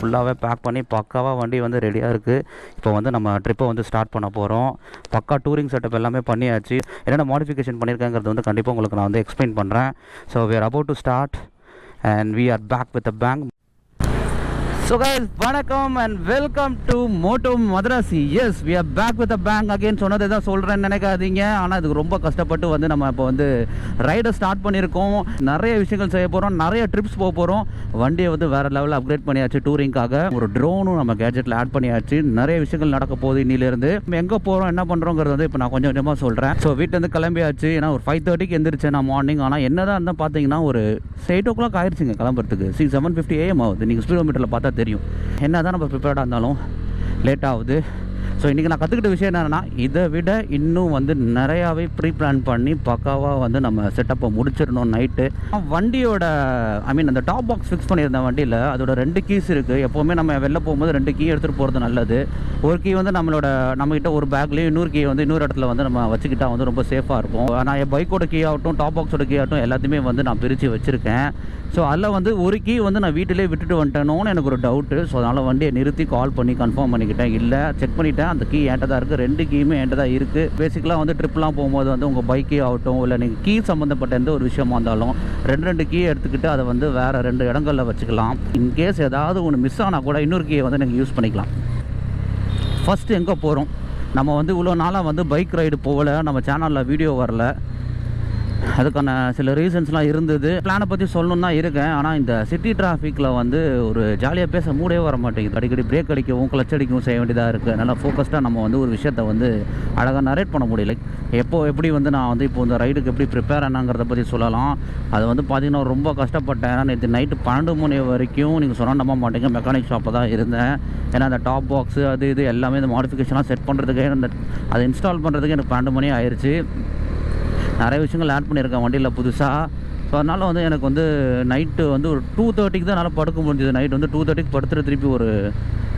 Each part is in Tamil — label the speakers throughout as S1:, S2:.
S1: ஃபுல்லாகவே பேக் பண்ணி பக்காவாக வண்டி வந்து ரெடியாக இருக்குது. இப்போ வந்து நம்ம ட்ரிப்பை வந்து ஸ்டார்ட் பண்ண போகிறோம். பக்கா டூரிங் செட்டப் எல்லாமே பண்ணியாச்சு. என்னென்ன மாடிஃபிகேஷன் பண்ணியிருக்கேங்கிறது வந்து கண்டிப்பாக உங்களுக்கு நான் வந்து எக்ஸ்பிளைன் பண்ணுறேன். So we are about to start and we are back with a bang. So guys, வணக்கம் and welcome to Moto Madrasi. Yes, we are back with a bang again. சொன்னதை தான் சொல்கிறேன்னு நினைக்காதீங்க. ஆனால் இதுக்கு ரொம்ப கஷ்டப்பட்டு வந்து நம்ம இப்போ வந்து ரைடை ஸ்டார்ட் பண்ணியிருக்கோம். நிறைய விஷயங்கள் செய்ய போகிறோம், நிறைய ட்ரிப்ஸ் போக போகிறோம். வண்டியை வந்து வேறு லெவலில் அப்கிரேட் பண்ணியாச்சு டூரிங்காக. ஒரு ட்ரோனும் நம்ம கேஜெட்டில் ஆட் பண்ணியாச்சு. நிறைய விஷயங்கள் நடக்க போகுது இன்னிலேருந்து. நம்ம எங்கே போகிறோம், என்ன பண்ணுறோங்கிறது வந்து இப்போ நான் கொஞ்சம் கொஞ்சமாக சொல்கிறேன். ஸோ வீட்டிலேருந்து கிளம்பியாச்சு. ஏன்னா ஒரு 5:30க்கு எந்திரிச்சேன் நான் மார்னிங். ஆனால் என்ன தான் இருந்தால் பார்த்தீங்கன்னா ஒரு 8 o'clock ஆயிடுச்சுங்க கிளம்புறதுக்கு. 7:50 AM ஆகுது. நீங்கள் ஸ்பீடோமீட்டரில் பார்த்தா தெரியும். என்ன தான் நம்ம ப்ரிப்பேர்டாக இருந்தாலும் லேட் ஆகுது. ஸோ இன்றைக்கி நான் கற்றுக்கிட்ட விஷயம் என்னென்னா, இதை விட இன்னும் வந்து நிறையாவே ப்ரீ பிளான் பண்ணி பக்காவாக வந்து நம்ம செட்டப்பை முடிச்சிடணும் நைட்டு. வண்டியோட அந்த டாப் பாக்ஸ் ஃபிக்ஸ் பண்ணியிருந்தேன் வண்டியில். அதோட 2 கீஸ் இருக்குது. எப்போவுமே நம்ம வெளில போகும்போது 2 கீ எடுத்துகிட்டு போகிறது நல்லது. ஒரு கீ வந்து நம்மகிட்ட ஒரு பேக்லேயும், இன்னொரு கீ வந்து இன்னொரு இடத்துல வந்து நம்ம வச்சுக்கிட்டா வந்து ரொம்ப சேஃபாக இருக்கும். நான் என் பைக்கோட கீ ஆகட்டும், டாப் பாக்ஸோட கீ ஆகட்டும் எல்லாத்தையுமே வந்து நான் பிரித்து வச்சுருக்கேன். ஸோ அதில் வந்து ஒரு கீ வந்து நான் வீட்டிலே விட்டுட்டு வந்துட்டேனோன்னு எனக்கு ஒரு டவுட்டு. ஸோ அதனால் வண்டியை நிறுத்தி கால் பண்ணி கன்ஃபார்ம் பண்ணிக்கிட்டேன். இல்லை, செக் பண்ணிவிட்டேன், அந்த கீ என்கிட்ட தான் இருக்குது. 2 கீயுமே என்கிட்ட தான் இருக்குது. பேசிக்கலாக வந்து ட்ரிப்லாம் போகும்போது வந்து உங்கள் பைக்கே ஆகட்டும், இல்லை நீங்கள் கீ சம்மந்தப்பட்ட எந்த ஒரு விஷயமா இருந்தாலும் 2 கீயை எடுத்துக்கிட்டு அதை வந்து வேறு 2 இடங்களில் வச்சுக்கலாம். இன்கேஸ் ஏதாவது ஒன்று மிஸ் ஆனால் கூட இன்னொரு கீயை வந்து நீங்கள் யூஸ் பண்ணிக்கலாம். ஃபஸ்ட்டு எங்கே போகிறோம், நம்ம வந்து இவ்வளோ நாளாக வந்து பைக் ரைடு போகலை, நம்ம சேனலில் வீடியோ வரல. அதுக்கான சில ரீசன்ஸ்லாம் இருந்தது. பிளானை பற்றி சொல்லணுன்னு தான் இருக்கேன். ஆனால் இந்த சிட்டி டிராஃபிக்கில் வந்து ஒரு ஜாலியாக பேச மூடே வர மாட்டேங்குது. அடிக்கடி பிரேக் அடிக்கவும் கிளச் அடிக்கவும் செய்ய வேண்டியதாக இருக்குது. நல்லா ஃபோக்கஸ்டாக நம்ம வந்து ஒரு விஷயத்தை வந்து அழகாக நரேட் பண்ண முடியல. எப்படி வந்து நான் வந்து இப்போ இந்த ரைடுக்கு எப்படி ப்ரிப்பேர் ஆனாங்கிறத பற்றி சொல்லலாம். அது வந்து பார்த்திங்கன்னா ரொம்ப கஷ்டப்பட்டேன். ஏன்னா நேற்று நைட்டு 12 மணி வரைக்கும் நீங்கள் சொன்னால் நம்ப மாட்டேங்க மெக்கானிக் ஷாப்பில் தான் இருந்தேன். ஏன்னா அந்த டாப் பாக்ஸு அது இது எல்லாமே இந்த மாடிஃபிகேஷனாக செட் பண்ணுறதுக்கே அதை இன்ஸ்டால் பண்ணுறதுக்கு எனக்கு 12 மணி ஆயிடுச்சு. நிறைய விஷயங்கள் ஆட் பண்ணியிருக்கேன் வண்டியில் புதுசாக. ஸோ அதனால் வந்து எனக்கு வந்து நைட்டு வந்து ஒரு 2:30க்கு தான் என்னால் படுக்க முடிஞ்சது. நைட் வந்து 2:30க்கு படுத்துட்டு திருப்பி ஒரு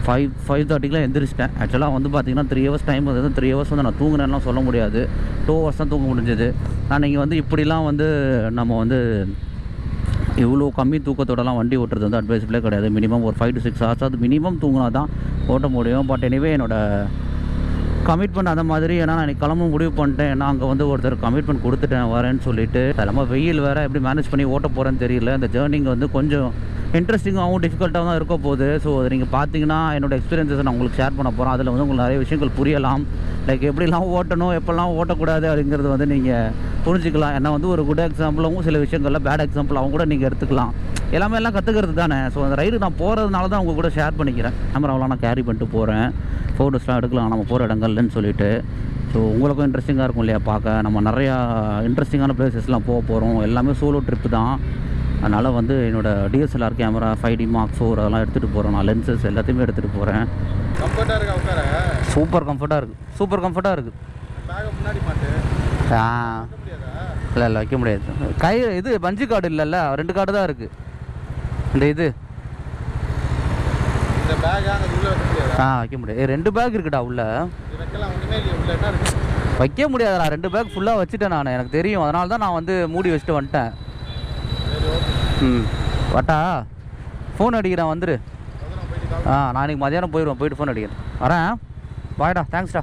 S1: 5:30க்குலாம் எந்திரிச்சிட்டேன். ஆக்சுவலாக வந்து பார்த்திங்கன்னா 3 hours டைம் வந்து 3 hours வந்து நான் தூங்கினேன்னா சொல்ல முடியாது. 2 hours தான் தூங்க முடிஞ்சது. நான் நீங்கள் வந்து இப்படிலாம் வந்து நம்ம வந்து இவ்வளோ கம்மி தூக்கத்தோடலாம் வண்டி ஓட்டுறது வந்து அட்வைஸபிளே கிடையாது. மினிமம் ஒரு 5 to 6 hours அது மினிமம் தூங்கினா தான் ஓட்ட முடியும். பட் எனிவே என்னோடய கமிட்மெண்ட் அந்த மாதிரி. ஏன்னா நான் இன்றைக்கி கிளம்ப முடிவு பண்ணிட்டேன். ஏன்னா அங்கே வந்து ஒருத்தர் கமிட்மெண்ட் கொடுத்துட்டேன் வரேன்னு சொல்லிட்டு. அதெல்லாம் வெயில் வேறு எப்படி மேனேஜ் பண்ணி ஓட்ட போகிறேன்னு தெரியல. இந்த ஜேர்னிங் வந்து கொஞ்சம் இன்ட்ரெஸ்டிங்காகவும் டிஃபிகல்ட்டாகவும் தான் இருக்க போகுது. ஸோ அதை நீங்கள் பார்த்தீங்கன்னா என்னோடய எக்ஸ்பீரியன்ஸை நான் உங்களுக்கு ஷேர் பண்ண போகிறேன். அதில் வந்து உங்களுக்கு நிறைய விஷயங்கள் புரியலாம். லைக் எப்படிலாம் ஓட்டணும், எப்போல்லாம் ஓட்டக்கூடாது அப்படிங்கிறது வந்து நீங்கள் புரிஞ்சிக்கலாம். ஏன்னா வந்து ஒரு குட் எக்ஸாம்பிளாகவும் சில விஷயங்களில் பேட் எக்ஸாம்பிளாகவும் கூட நீங்கள் எடுத்துக்கலாம். எல்லாம் கற்றுக்கிறது தானே. ஸோ அந்த ரைடு நான் போகிறதுனால தான் உங்கள் கூட ஷேர் பண்ணிக்கிறேன். கேமராவெலாம் நான் கேரி பண்ணிட்டு போகிறேன். ஃபோட்டோஸ்லாம் எடுக்கலாம் நம்ம போகிற இடங்கள்லன்னு சொல்லிட்டு. ஸோ உங்களுக்கும் இன்ட்ரெஸ்டிங்காக இருக்கும் இல்லையா பார்க்க. நம்ம நிறையா இன்ட்ரெஸ்டிங்கான பிளேசஸ்லாம் போக போகிறோம். எல்லாமே சோலோ ட்ரிப்பு தான். அதனால் வந்து என்னோடய DSLR கேமரா 5D Mark 4 அதெல்லாம் எடுத்துகிட்டு போகிறேன். நான் லென்சஸ் எல்லாத்தையுமே எடுத்துகிட்டு போகிறேன்.
S2: கம்ஃபர்ட்டாக இருக்குது.
S1: சூப்பர் கம்ஃபர்ட்டாக இருக்குது. இல்லை வைக்க முடியாது. இது பஞ்சு கார்டு இல்லைல்ல, 2 கார்டு தான் இருக்குது. இந்த இது வைக்க முடியாது. 2 பேக் இருக்குடா உள்ள. வைக்க முடியாதுடா. 2 பேக் ஃபுல்லாக வச்சுட்டேன் நான். எனக்கு தெரியும். அதனால தான் நான் வந்து மூடி வச்சுட்டு வந்துட்டேன். வட்டா ஃபோன் அடிக்கிறேன் வந்துரு. நான் இன்றைக்கி மதியானம் போயிடுவேன். போயிட்டு ஃபோன் அடிக்கிறேன். வரேன். பாய்டா. தேங்க்ஸ்டா.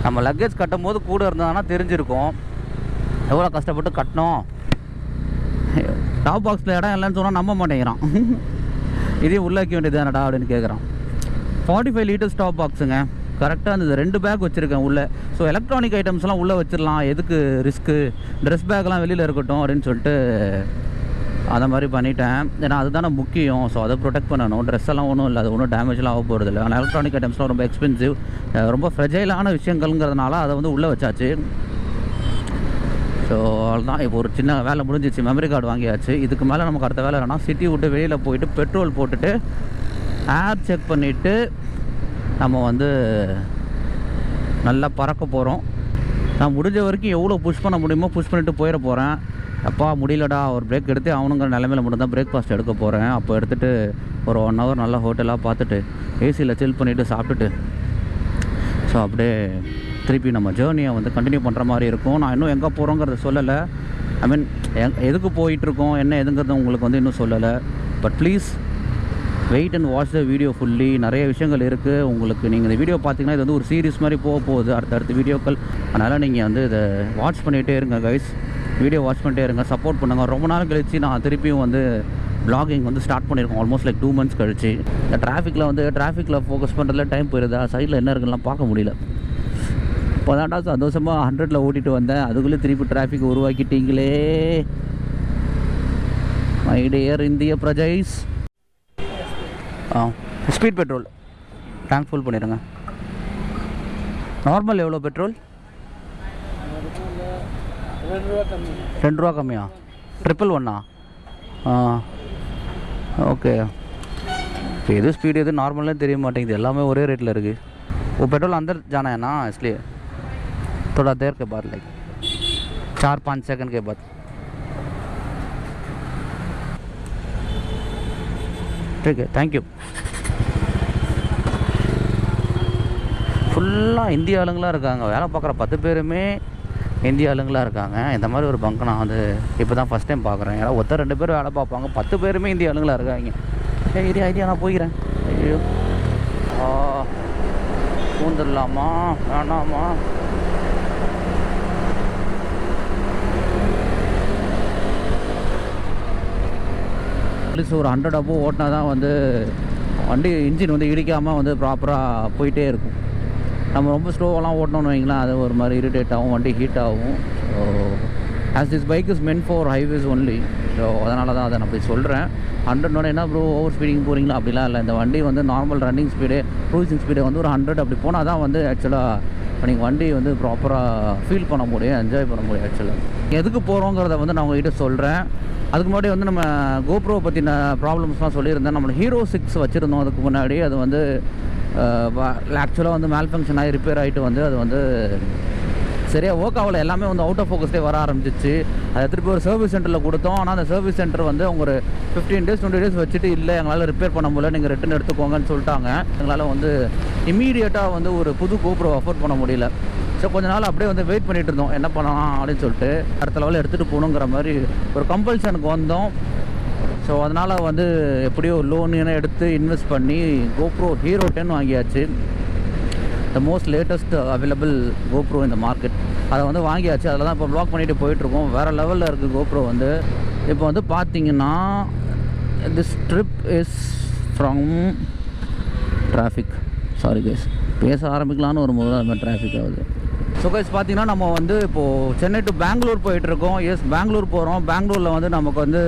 S1: நம்ம லக்கேஜ் கட்டும் போது கூட இருந்ததுன்னா தெரிஞ்சிருக்கும் எவ்வளோ கஷ்டப்பட்டு கட்டணும். டாப் பாக்ஸில் இடம் இல்லைன்னு சொன்னால் நம்ப மாட்டேங்கிறான். இதே உள்ளே வைக்க வேண்டியது தானடா அப்படின்னு கேட்குறான். 45 liters டாப் பாக்ஸுங்க. கரெக்டாக அந்த 2 பேக் வச்சுருக்கேன் உள்ளே. ஸோ எலக்ட்ரானிக் ஐட்டம்ஸ்லாம் உள்ளே வச்சிடலாம். எதுக்கு ரிஸ்க்கு, ட்ரெஸ் பேக்லாம் வெளியில் இருக்கட்டும் அப்படின்னு சொல்லிட்டு அந்த மாதிரி பண்ணிட்டேன். ஏன்னா அதுதானே முக்கியம். ஸோ அதை ப்ரொடெக்ட் பண்ணணும். ட்ரெஸ் எல்லாம் ஒன்றும் இல்லை, அது ஒன்றும் டேமேஜ்லாம் ஆக போகிறது இல்லை. ஆனால் எலக்ட்ரானிக் ஐட்டம்ஸ்லாம் ரொம்ப எக்ஸ்பென்சிவ், ரொம்ப ஃப்ரெஜைலான விஷயங்கள்ங்கிறதுனால அதை வந்து உள்ளே வச்சாச்சு. ஸோ அவ்வளோதான். இப்போ ஒரு சின்ன வேலை முடிஞ்சிச்சு, மெமரி கார்டு வாங்கியாச்சு. இதுக்கு மேலே நமக்கு அடுத்த வேலை என்னன்னா சிட்டி விட்டு வெளியில் போயிட்டு பெட்ரோல் போட்டுட்டு ஏர் செக் பண்ணிவிட்டு நம்ம வந்து நல்லா பறக்க போகிறோம். நான் முடிஞ்ச வரைக்கும் எவ்வளோ புஷ் பண்ண முடியுமோ புஷ் பண்ணிவிட்டு போயிட போகிறேன். அப்பா முடியலடா, ஒரு பிரேக் எடுத்து அவனுங்கிற நிலைமையில் மட்டும் தான் பிரேக்ஃபாஸ்ட் எடுக்க போகிறேன். அப்போ எடுத்துகிட்டு ஒரு 1 hour நல்லா ஹோட்டலாக பார்த்துட்டு ஏசியில் சில் பண்ணிவிட்டு சாப்பிட்டுட்டு ஸோ அப்படியே திருப்பி நம்ம ஜேர்னியை வந்து கண்டினியூ பண்ணுற மாதிரி இருக்கும். நான் இன்னும் எங்கே போகிறோங்கிறத சொல்லலை. ஐ மீன் எதுக்கு போயிட்டுருக்கோம் என்ன எதுங்கிறது உங்களுக்கு வந்து இன்னும் சொல்லலை. But please wait and watch the video fully. நிறைய விஷயங்கள் இருக்குது உங்களுக்கு. நீங்கள் இந்த வீடியோ பார்த்தீங்கன்னா இது வந்து ஒரு சீரிஸ் மாதிரி போக போகுது, அடுத்தடுத்த வீடியோக்கள். அதனால் நீங்கள் வந்து இதை வாட்ச் பண்ணிகிட்டே இருங்க கைஸ். வீடியோ வாட்ச் பண்ணிட்டே இருங்க, சப்போர்ட் பண்ணுங்கள். ரொம்ப நாள் கழிச்சு நான் திருப்பியும் வந்து vlogging வந்து ஸ்டார்ட் பண்ணியிருக்கோம். ஆல்மோஸ்ட் லைக் 2 months கழிச்சு. இந்த டிராஃபிக்கில் ஃபோக்கஸ் பண்ணுறதுல டைம் போயிருதா, சைடில் என்ன இருக்குலாம் பார்க்க முடியல. இப்போ தான்டா சந்தோஷமாக 100ல் ஓட்டிகிட்டு வந்தேன், அதுக்குள்ளே திருப்பி டிராஃபிக் உருவாக்கிட்டீங்களே மை டியர் இந்திய பிரஜைஸ். ஸ்பீட் பெட்ரோல் டேங்க் ஃபுல் பண்ணிடுங்க. நார்மல் எவ்வளோ பெட்ரோல்? 2 ரூபா கம்மியா? 111 ஓகே. இப்போ எது ஸ்பீடு எது நார்மல்னு தெரிய மாட்டேங்குது, எல்லாமே ஒரே ரேட்டில் இருக்குது. वो पेट्रोल अंदर जाना है ना, इसलिए थोड़ा देर के बाद लाइक 4-5 सेकंड के बाद. ठीक है, थैंक यू. ஃபுல்லாக இந்திய ஆளுங்களாக இருக்காங்க. வேலை பார்க்குற 10 பேருமே இந்திய ஆளுங்களாக இருக்காங்க. இந்த மாதிரி ஒரு பங்க் நான் வந்து இப்போ தான் ஃபஸ்ட் டைம் பார்க்குறேன். ஏன்னா 2 பேர் வேலை பார்ப்பாங்க, 10 பேருமே இந்திய ஆளுங்களாக இருக்காங்க. ஐடியா நான் போய்க்கிறேன். ஐயோ பூந்துடலாமா வேணாமா? அட்லீஸ்ட் ஒரு 100 above ஓட்டினா தான் வந்து வண்டி இன்ஜின் வந்து இடிக்காமல் வந்து ப்ராப்பராக போயிட்டே இருக்கும். நம்ம ரொம்ப ஸ்லோவெல்லாம் ஓட்டணும்னு வைங்களேன், அது ஒரு மாதிரி இரிட்டேட் ஆகும், வண்டி ஹீட் ஆகும். So as this bike is meant for highways only. So அதனால தான் அதை நான் அப்படி சொல்கிறேன். 100 என்ன ப்ரோ ஓவர் ஸ்பீடிங் போகிறீங்களா? அப்படிலாம் இல்லை. இந்த வண்டி வந்து normal running speed, cruising speed வந்து ஒரு 100 அப்படி போனால் தான் வந்து ஆக்சுவலாக நீங்கள் வண்டி வந்து ப்ராப்பராக ஃபீல் பண்ண முடியும், என்ஜாய் பண்ண முடியும். ஆக்சுவலாக எதுக்கு போகிறோங்கிறத வந்து நான் உங்கள்கிட்ட சொல்கிறேன். அதுக்கு முன்னாடி வந்து நம்ம கோப்ரோ பற்றின ப்ராப்ளம்ஸ்லாம் சொல்லியிருந்தேன். நம்ம ஹீரோ 6 வச்சுருந்தோம் அதுக்கு முன்னாடி. அது வந்து ஆக்சுவலாக வந்து மேல் ஃபங்க்ஷன் ஆகி ரிப்பேர் ஆகிட்டு வந்து அது வந்து சரியாக ஒர்க் ஆகலை. எல்லாமே வந்து அவுட் ஆஃப் ஃபோக்கஸ்டே வர ஆரம்பிச்சிச்சு. அதை திருப்பி ஒரு சர்வீஸ் சென்டரில் கொடுத்தோம். ஆனால் அந்த சர்வீஸ் சென்டர் வந்து அவங்க ஒரு 15 days 20 days வச்சுட்டு இல்லை எங்களால் ரிப்பேர் பண்ண முடியல, நீங்கள் ரிட்டன் எடுத்துக்கோங்கன்னு சொல்லிட்டாங்க. எங்களால் வந்து இமீடியட்டாக வந்து ஒரு புது கோப்ரோ அஃபோர்ட் பண்ண முடியல. ஸோ கொஞ்ச நாள் அப்படியே வந்து வெயிட் பண்ணிகிட்டு இருந்தோம், என்ன பண்ணலாம் அப்படின்னு சொல்லிட்டு. அடுத்த லெவலில் எடுத்துகிட்டு போகணுங்கிற மாதிரி ஒரு கம்பல்ஷனுக்கு வந்தோம். ஸோ அதனால் வந்து எப்படியோ லோன் எடுத்து இன்வெஸ்ட் பண்ணி கோப்ரோ ஹீரோ 10 வாங்கியாச்சு. The most latest available GoPro இந்த மார்க்கெட். அதை வந்து வாங்கியாச்சு. அதில் தான் இப்போ வ்ளாக் பண்ணிட்டு போயிட்டுருக்கோம். வேறு லெவலில் இருக்குது கோப்ரோ வந்து. இப்போ வந்து பார்த்தீங்கன்னா this trip is from traffic. Sorry guys, பேச ஆரம்பிக்கலான்னு ஒரு முறை அது மாதிரி டிராஃபிக் ஆகுது. ஸோ கைஸ் பார்த்தீங்கன்னா நம்ம வந்து இப்போது சென்னை டு பெங்களூர் போயிட்டுருக்கோம். எஸ், பெங்களூர் போகிறோம். பெங்களூரில் வந்து நமக்கு வந்து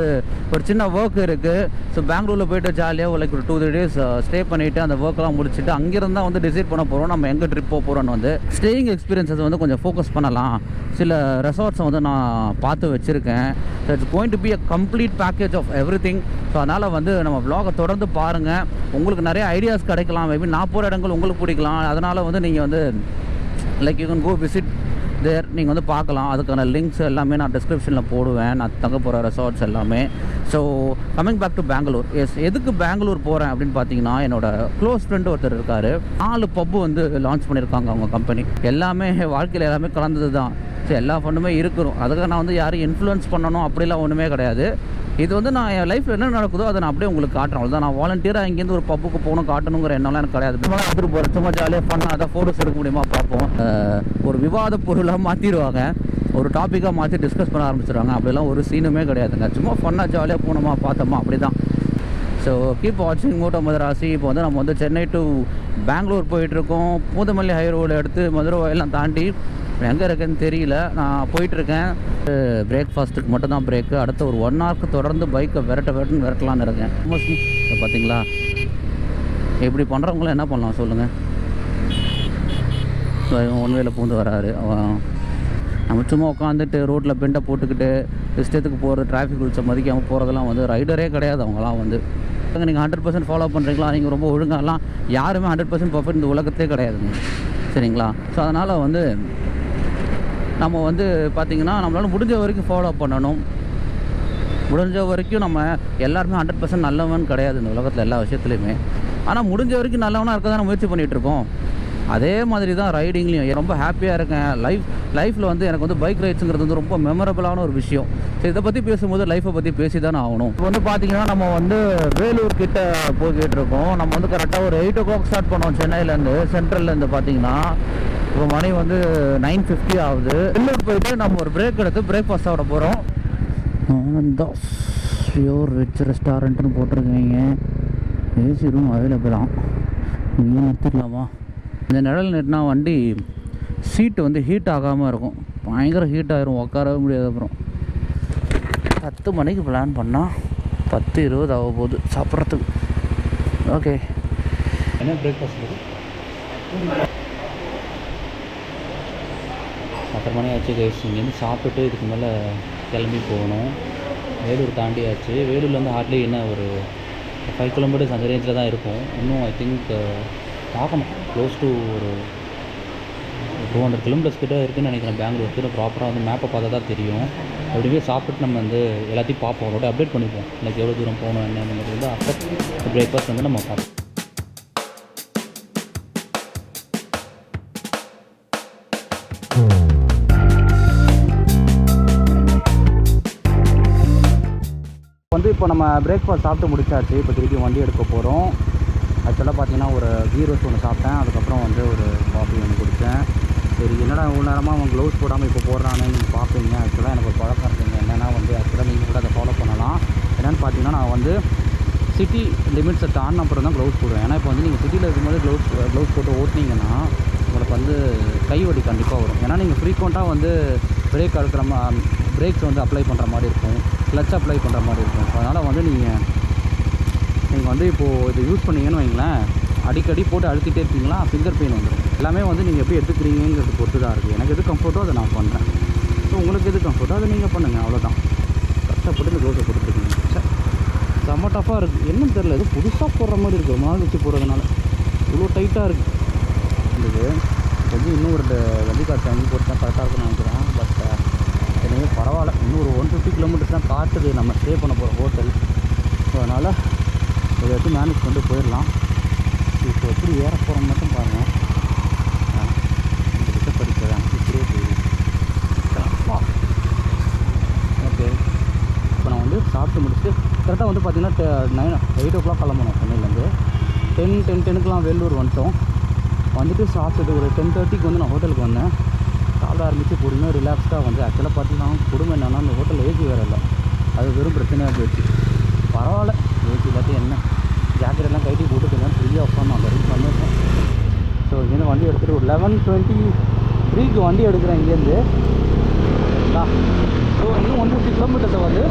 S1: ஒரு சின்ன ஒர்க் இருக்குது. ஸோ பெங்களூரில் போய்ட்டு ஜாலியாக லைக் ஒரு 2-3 days ஸ்டே பண்ணிவிட்டு அந்த ஒர்க்கெலாம் முடிச்சுட்டு அங்கேருந்து தான் வந்து டிசைட் பண்ண போகிறோம் நம்ம எங்கே ட்ரிப் போக போகிறோன்னு. வந்து ஸ்டேயிங் எக்ஸ்பீரியன்ஸஸ் வந்து கொஞ்சம் ஃபோக்கஸ் பண்ணலாம். சில ரெசார்ட்ஸை வந்து நான் பார்த்து வச்சுருக்கேன். So it's going to be a complete package of everything. So அதனால் வந்து நம்ம vlog-ஐ தொடர்ந்து பாருங்கள். உங்களுக்கு நிறைய ஐடியாஸ் கிடைக்கலாம். மேபி நான் போகிற இடங்கள் உங்களுக்கு பிடிக்கலாம். அதனால் வந்து நீங்கள் வந்து like you can go visit there. நீங்கள் வந்து பார்க்கலாம். அதுக்கான லிங்க்ஸ் எல்லாமே நான் டிஸ்கிரிப்ஷனில் போடுவேன், நான் தங்க போகிற ரெசார்ட்ஸ் எல்லாமே. So coming back to Bangalore. Yes, எதுக்கு பெங்களூர் போகிறேன் அப்படின்னு பார்த்தீங்கன்னா, என்னோடய க்ளோஸ் ஃப்ரெண்டு ஒருத்தர் இருக்கார். 4 பப்பு வந்து லான்ச் பண்ணியிருக்காங்க அவங்க கம்பெனி. எல்லாமே வாழ்க்கையில் எல்லாமே கலந்தது தான். ஸோ எல்லா ஃபண்டுமே இருக்கணும். அதுக்காக நான் வந்து யாரையும் இன்ஃப்ளூயன்ஸ் பண்ணணும் அப்படிலாம் ஒன்றுமே கிடையாது. இது வந்து நான் என் லைஃப்பில் என்ன நடக்குதோ அதை நான் அப்படியே உங்களுக்கு காட்டுறேன். அவ்வளோதான். நான் வாலண்டியராக இங்கேருந்து ஒரு பப்புக்கு போகணும் காட்டணுங்கிற எண்ணம்லாம் எனக்கு கிடையாது. எடுத்துகிட்டு போகிற சும்மா ஜாலியாக ஃபன்னாக அதை ஃபோட்டோஸ் எடுக்க முடியுமா பார்ப்போம். ஒரு விவாத பொருளாக மாற்றிடுவாங்க, ஒரு டாப்பிக்காக மாற்றி டிஸ்கஸ் பண்ண ஆரம்பிச்சிடுவாங்க. அப்படிலாம் ஒரு சீனுமே கிடையாதுங்க. சும்மா ஃபன்னாக ஜாலியாக போனோமா பார்த்தோமா அப்படி தான். ஸோ கீப் வாட்சிங் மூட்டோ மதராசி. இப்போ வந்து நம்ம வந்து சென்னை டு பெங்களூர் போயிட்டுருக்கோம். பூந்தமல்லி ஹை ரோடு எடுத்து மதுரை எல்லாம் தாண்டி எங்கே இருக்குன்னு தெரியல. நான் போயிட்டுருக்கேன். பிரேக்ஃபாஸ்ட்டுக்கு மட்டும் தான் பிரேக்கு. அடுத்த ஒரு 1 ஹவருக்கு தொடர்ந்து பைக்கை விரட்டலான்னு இருக்கேன். மோஸ்ட்லி பார்த்தீங்களா, இப்படி பண்ணுறவங்களாம் என்ன பண்ணலாம் சொல்லுங்கள். ஒன் வேல பூந்து வராரு. நம்ம சும்மா உட்காந்துட்டு ரோட்டில் பெண்டை போட்டுக்கிட்டு இஷ்டத்துக்கு போகிறது, டிராஃபிக் ரூல்ஸை மதிக்காமல் போகிறதெல்லாம் வந்து ரைடரே கிடையாது. அவங்களாம் வந்து நீங்கள் 100% ஃபாலோ பண்ணுறீங்களா, நீங்கள் ரொம்ப ஒழுங்காலாம் யாருமே 100% பர்ஃபெக்ட் இந்த உலகத்திலே கிடையாதுங்க. சரிங்களா? ஸோ அதனால் வந்து நம்ம வந்து பார்த்திங்கன்னா நம்மளால் முடிஞ்ச வரைக்கும் ஃபாலோ பண்ணணும். முடிஞ்ச வரைக்கும் நம்ம எல்லாருமே 100% நல்லவன் கிடையாது இந்த உலகத்தில் எல்லா விஷயத்துலையுமே. ஆனால் முடிஞ்ச வரைக்கும் நல்லவனாக இருக்க தான் முயற்சி பண்ணிகிட்ருக்கோம். அதே மாதிரி தான் ரைடிங்லேயும் ரொம்ப ஹாப்பியாக இருக்கேன். லைஃப்பில் வந்து எனக்கு வந்து பைக் ரைட்ஸுங்கிறது வந்து ரொம்ப மெமரபிளான ஒரு விஷயம். ஸோ இதை பற்றி பேசும்போது லைஃப்பை பற்றி பேசி தானே ஆகணும். இப்போ வந்து பார்த்திங்கன்னா நம்ம வந்து வேலூர் கிட்ட போய்கிட்டு இருக்கோம். நம்ம வந்து கரெக்டாக ஒரு 8 o'clock ஸ்டார்ட் பண்ணோம் சென்னையிலேருந்து, சென்ட்ரல்லேருந்து. பார்த்திங்கன்னா இப்போ மணி வந்து 9:50 ஆகுது. வேலூர் போயிட்டு நம்ம ஒரு பிரேக் எடுத்து பிரேக்ஃபாஸ்ட் சாப்பிட போகிறோம். ஆனந்தாஸ் பியூர் வெஜ் ரெஸ்டாரண்ட்டுன்னு போட்டிருக்கீங்க. ஏசி ரூம் அவைலபிளாக. இங்கே நிறுத்திடலாமா? இந்த நிழல் நிறுத்தினா வண்டி சீட்டு வந்து ஹீட் ஆகாமல் இருக்கும். பயங்கர ஹீட் ஆகிரும், உட்காரவே முடியாது. அப்புறம் 10 மணிக்கு பிளான் பண்ணால் 10:20 ஆக போகுது சாப்பிட்றதுக்கு. ஓகே, என்ன பிரேக்ஃபாஸ்ட் 10 மணி ஆச்சு கைஸ். இங்கேருந்து சாப்பிட்டுட்டு இதுக்கு மேலே கிளம்பி போகணும். வேலூர் தாண்டியாச்சு. வேலூரில் வந்து ஹார்ட்லி என்ன ஒரு 5 கிலோமீட்டர்ஸ் அந்த ரேஞ்சில் தான் இருக்கும். இன்னும் ஐ திங்க் பார்க்கணும், க்ளோஸ் டு ஒரு 200 கிலோமீட்டர்ஸ் கிட்ட இருக்குதுன்னு நினைக்கிறேன் பெங்களூருக்கு. ப்ராப்பராக வந்து மேப்பை பார்த்தா தான் தெரியும். அப்படியே சாப்பிட்டு நம்ம வந்து எல்லாத்தையும் பார்ப்போம், அதோட அப்டேட் பண்ணிப்போம். லைக் எவ்வளோ தூரம் போகணும் என்னங்கிறது வந்து ஆஃப்டர் பிரேக்ஃபாஸ்ட் வந்து நம்ம பார்ப்போம். வந்து இப்போ நம்ம பிரேக்ஃபாஸ்ட் சாப்பிட்டு முடிச்சாச்சு. இப்போ திருப்பி வண்டி எடுக்க போகிறோம். ஆக்சுவலாக பார்த்தீங்கன்னா ஒரு கீ ரோஸ்ட் ஒன்று சாப்பிட்டேன். அதுக்கப்புறம் வந்து ஒரு காஃபி ஒன்று குடித்தேன். சரி, என்னடா இவ்வளோ நேரமாக அவன் க்ளவுஸ் போடாமல் இப்போ போடுறானே நீங்கள் பார்ப்பீங்க. ஆக்சுவலாக எனக்கு ஒரு பழக்கம் இருக்குங்க. என்னென்னா வந்து ஆக்சுவலாக நீங்கள் கூட அதை ஃபாலோ பண்ணலாம். என்னென்னு பார்த்தீங்கன்னா, நான் வந்து சிட்டி லிமிட்ஸை தாண்டின அப்புறம் தான் க்ளவுஸ் போடுவேன். ஏன்னா இப்போ வந்து நீங்கள் சிட்டியில் இருக்கும்போது க்ளவுஸ் போட்டு ஓட்டினீங்கன்னா உங்களுக்கு வந்து கை வலி கண்டிப்பாக வரும். ஏன்னா நீங்கள் ஃப்ரீக்வெண்ட்டாக வந்து பிரேக்ஸ் வந்து அப்ளை பண்ணுற மாதிரி இருக்கும், கிளச் அப்ளை பண்ணுற மாதிரி இருக்கும். அதனால் வந்து நீங்கள் வந்து இப்போது இது யூஸ் பண்ணிங்கன்னு வைங்களேன், அடிக்கடி போட்டு அழுத்திட்டே இருக்கீங்களா, ஃபிங்கர் பெயின் வந்துடும். எல்லாமே வந்து நீங்கள் எப்படி எடுத்துக்கிறீங்கிறது பொறுத்து தான் இருக்குது. எனக்கு எது கம்ஃபர்ட்டோ அதை நான் பண்ணுறேன். ஸோ உங்களுக்கு எது கம்ஃபர்ட்டோ அதை நீங்கள் பண்ணுங்கள், அவ்வளோதான். கஷ்டப்பட்டு இந்த க்ளோஸை கொடுத்துருக்கீங்க. செம்ம டஃபாக இருக்குது. என்னன்னு தெரியல, எது புதுசாக போடுற மாதிரி இருக்குது. ஒரு நாள் வச்சு போடுறதுனால இவ்வளோ டைட்டாக இருக்குது. இது கொஞ்சம் இன்னும் ஒரு வண்டி காசு வாங்கி போட்டு கரெக்டாக இருக்குன்னு நினைக்கிறேன். பட் எனவே பரவாயில்ல. இன்னும் ஒரு 150 கிலோமீட்டர்ஸ் தான் காட்டுது நம்ம ஸ்டே பண்ண போகிற ஹோட்டல். ஸோ அதனால் இதை வச்சு மேனேஜ் பண்ணிட்டு போயிடலாம். இப்போ எப்படி ஏற போகிறோம் மட்டும் பாருங்கள். இந்த படிக்கிறேன் இப்படியே போயிடுவா. ஓகே, இப்போ நான் வந்து சாப்பிட்டு முடிச்சுட்டு கரெக்டாக வந்து பார்த்திங்கன்னா 8 o'clock கிளம்பணும் சென்னையிலேருந்து. 10:10க்குலாம் வேலூர் வந்துட்டு சாப்பிட்டுட்டு ஒரு 10:30க்கு வந்து நான் ஹோட்டலுக்கு வந்தேன். சாப்பிட ஆரம்பித்து பொறுமையாக ரிலாக்ஸ்டாக வந்து ஆக்சுவலாக பார்த்தீங்கன்னா குடும்பம் என்னென்னா அந்த ஹோட்டலில் ஏசி வேறு இல்லை. அது வெறும் பிரச்சனையாக போயிடுச்சு. பரவாயில்ல, ஏசி பார்த்து என்ன ஜாக்கெட்டெல்லாம் கைட்டி போட்டு கொஞ்சம் ஃப்ரீயாக உட்காந்து அந்த வரைக்கும் பண்ணியிருக்கேன். ஸோ இங்கேருந்து வண்டி எடுத்துகிட்டு ஒரு 11:23க்கு வண்டி எடுக்கிறேன் இங்கேருந்து. சரிங்களா? ஸோ இன்னும் 150 கிலோமீட்டர்ஸை வந்து